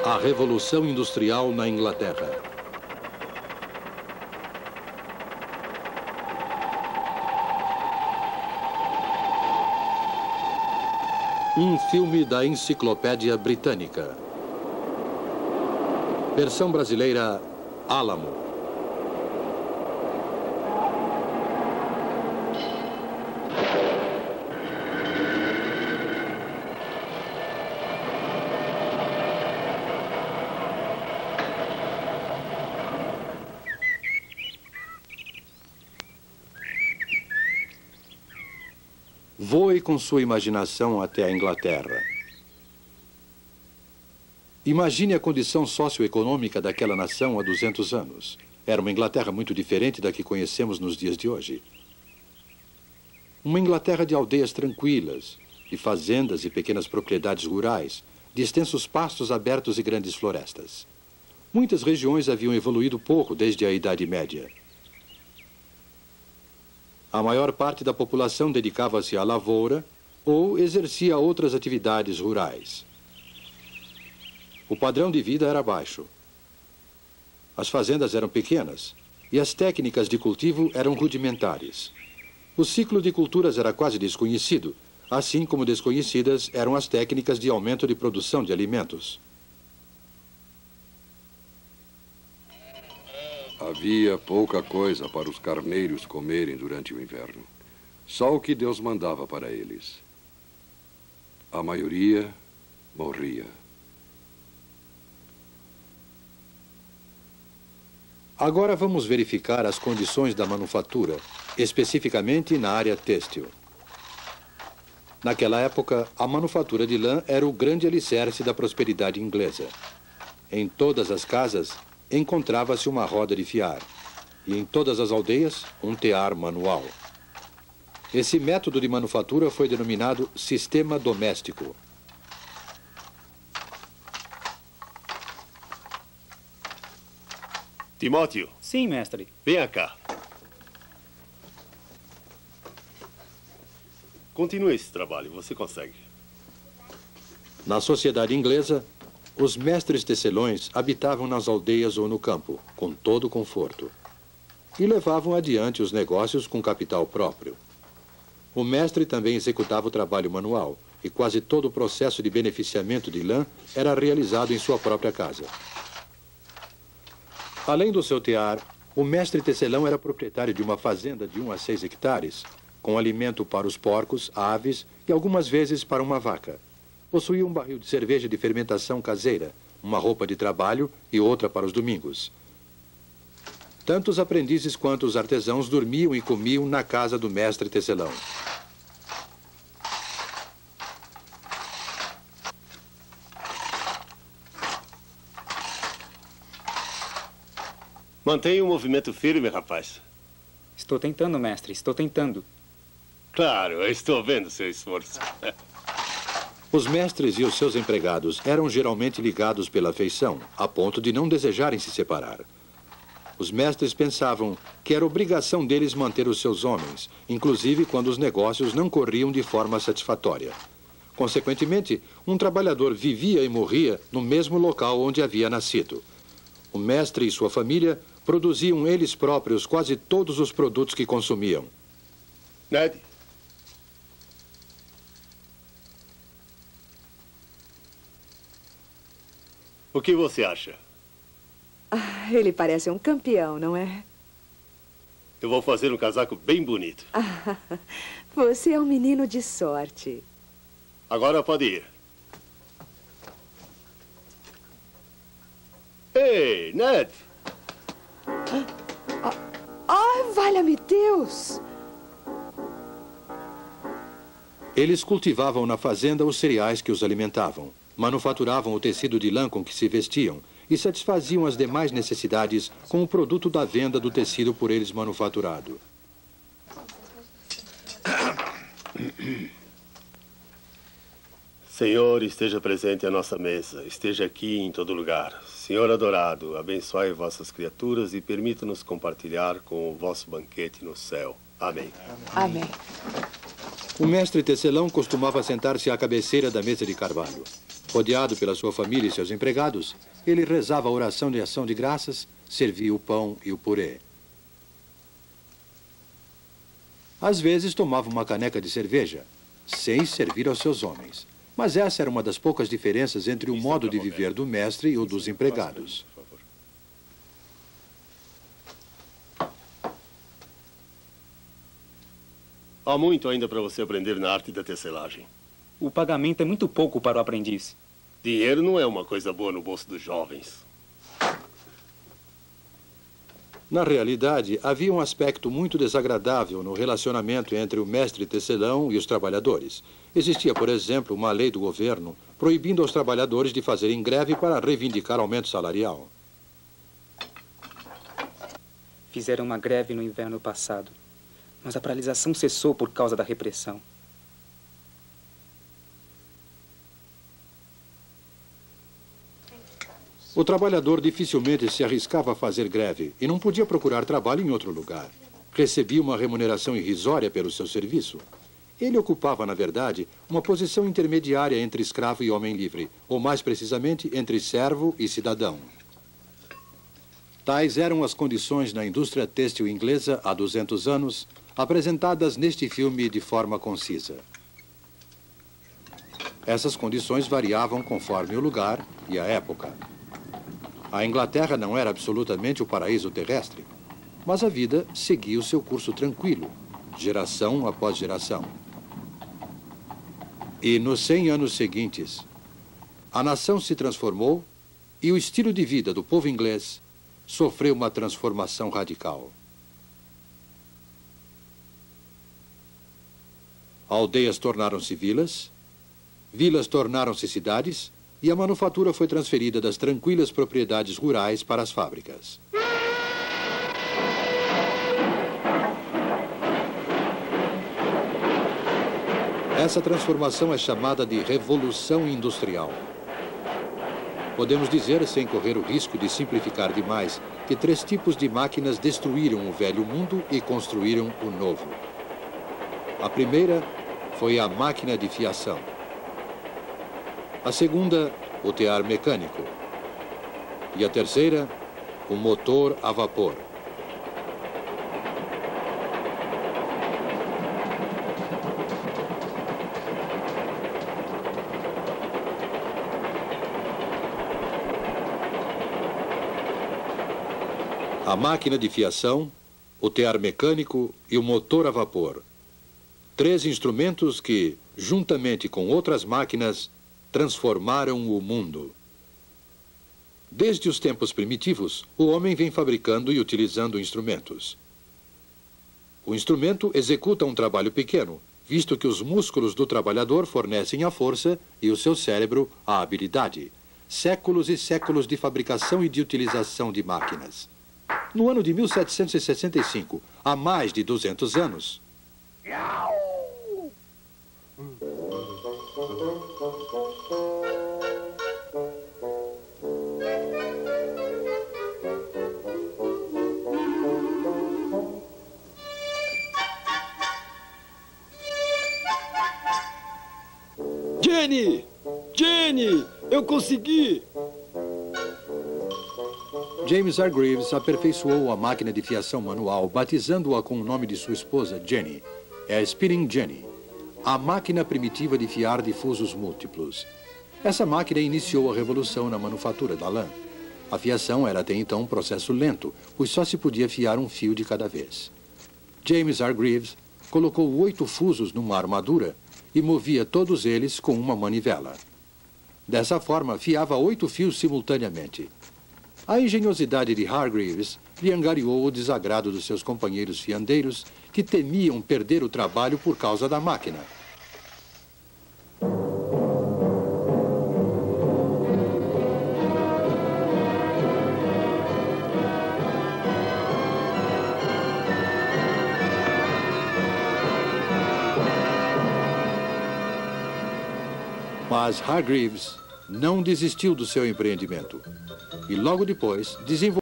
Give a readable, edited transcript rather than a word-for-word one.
A Revolução Industrial na Inglaterra. Um filme da Enciclopédia Britânica. Versão brasileira, Álamo. Voe com sua imaginação até a Inglaterra. Imagine a condição socioeconômica daquela nação há 200 anos. Era uma Inglaterra muito diferente da que conhecemos nos dias de hoje. Uma Inglaterra de aldeias tranquilas, de fazendas e pequenas propriedades rurais, de extensos pastos abertos e grandes florestas. Muitas regiões haviam evoluído pouco desde a Idade Média. A maior parte da população dedicava-se à lavoura ou exercia outras atividades rurais. O padrão de vida era baixo. As fazendas eram pequenas e as técnicas de cultivo eram rudimentares. O ciclo de culturas era quase desconhecido, assim como desconhecidas eram as técnicas de aumento de produção de alimentos. Havia pouca coisa para os carneiros comerem durante o inverno. Só o que Deus mandava para eles. A maioria morria. Agora vamos verificar as condições da manufatura, especificamente na área têxtil. Naquela época, a manufatura de lã era o grande alicerce da prosperidade inglesa. Em todas as casas, encontrava-se uma roda de fiar, e em todas as aldeias, um tear manual. Esse método de manufatura foi denominado sistema doméstico. Timóteo. Sim, mestre. Venha cá. Continue esse trabalho, você consegue. Na sociedade inglesa, os mestres tecelões habitavam nas aldeias ou no campo, com todo o conforto, e levavam adiante os negócios com capital próprio. O mestre também executava o trabalho manual, e quase todo o processo de beneficiamento de lã era realizado em sua própria casa. Além do seu tear, o mestre tecelão era proprietário de uma fazenda de 1 a 6 hectares, com alimento para os porcos, aves e algumas vezes para uma vaca. Possuía um barril de cerveja de fermentação caseira, uma roupa de trabalho e outra para os domingos. Tanto os aprendizes quanto os artesãos dormiam e comiam na casa do mestre tecelão. Mantenha o movimento firme, rapaz. Estou tentando, mestre, estou tentando. Claro, eu estou vendo seu esforço. Os mestres e os seus empregados eram geralmente ligados pela afeição, a ponto de não desejarem se separar. Os mestres pensavam que era obrigação deles manter os seus homens, inclusive quando os negócios não corriam de forma satisfatória. Consequentemente, um trabalhador vivia e morria no mesmo local onde havia nascido. O mestre e sua família produziam eles próprios quase todos os produtos que consumiam. Ned? O que você acha? Ah, ele parece um campeão, não é? Eu vou fazer um casaco bem bonito. Ah, você é um menino de sorte. Agora pode ir. Ei, Ned! Valha-me Deus! Eles cultivavam na fazenda os cereais que os alimentavam, manufaturavam o tecido de lã com que se vestiam e satisfaziam as demais necessidades com o produto da venda do tecido por eles manufaturado. Senhor, esteja presente à nossa mesa, esteja aqui em todo lugar. Senhor adorado, abençoe vossas criaturas e permita-nos compartilhar com o vosso banquete no céu. Amém. Amém. O mestre tecelão costumava sentar-se à cabeceira da mesa de carvalho. Rodeado pela sua família e seus empregados, ele rezava a oração de ação de graças, servia o pão e o purê. Às vezes tomava uma caneca de cerveja, sem servir aos seus homens. Mas essa era uma das poucas diferenças entre o modo de viver do mestre e o dos empregados. Há muito ainda para você aprender na arte da tecelagem. O pagamento é muito pouco para o aprendiz. Dinheiro não é uma coisa boa no bolso dos jovens. Na realidade, havia um aspecto muito desagradável no relacionamento entre o mestre tecelão e os trabalhadores. Existia, por exemplo, uma lei do governo proibindo aos trabalhadores de fazerem greve para reivindicar aumento salarial. Fizeram uma greve no inverno passado, mas a paralisação cessou por causa da repressão. O trabalhador dificilmente se arriscava a fazer greve e não podia procurar trabalho em outro lugar. Recebia uma remuneração irrisória pelo seu serviço. Ele ocupava, na verdade, uma posição intermediária entre escravo e homem livre, ou mais precisamente, entre servo e cidadão. Tais eram as condições na indústria têxtil inglesa há 200 anos, apresentadas neste filme de forma concisa. Essas condições variavam conforme o lugar e a época. A Inglaterra não era absolutamente o paraíso terrestre, mas a vida seguia o seu curso tranquilo, geração após geração. E nos 100 anos seguintes, a nação se transformou e o estilo de vida do povo inglês sofreu uma transformação radical. Aldeias tornaram-se vilas, vilas tornaram-se cidades, e a manufatura foi transferida das tranquilas propriedades rurais para as fábricas. Essa transformação é chamada de Revolução Industrial. Podemos dizer, sem correr o risco de simplificar demais, que 3 tipos de máquinas destruíram o velho mundo e construíram o novo. A primeira foi a máquina de fiação. A segunda, o tear mecânico. E a terceira, o motor a vapor. A máquina de fiação, o tear mecânico e o motor a vapor. 3 instrumentos que, juntamente com outras máquinas, transformaram o mundo. Desde os tempos primitivos, o homem vem fabricando e utilizando instrumentos. O instrumento executa um trabalho pequeno, visto que os músculos do trabalhador fornecem a força e o seu cérebro a habilidade. Séculos e séculos de fabricação e de utilização de máquinas. No ano de 1765, há mais de 200 anos, Jenny! Jenny! Eu consegui! James Hargreaves aperfeiçoou a máquina de fiação manual, batizando-a com o nome de sua esposa, Jenny. É a Spinning Jenny, a máquina primitiva de fiar difusos múltiplos. Essa máquina iniciou a revolução na manufatura da lã. A fiação era até então um processo lento, pois só se podia fiar um fio de cada vez. James Hargreaves colocou 8 fusos numa armadura e movia todos eles com uma manivela. Dessa forma, fiava 8 fios simultaneamente. A engenhosidade de Hargreaves lhe angariou o desagrado dos seus companheiros fiandeiros, que temiam perder o trabalho por causa da máquina. Mas Hargreaves não desistiu do seu empreendimento e logo depois desenvolveu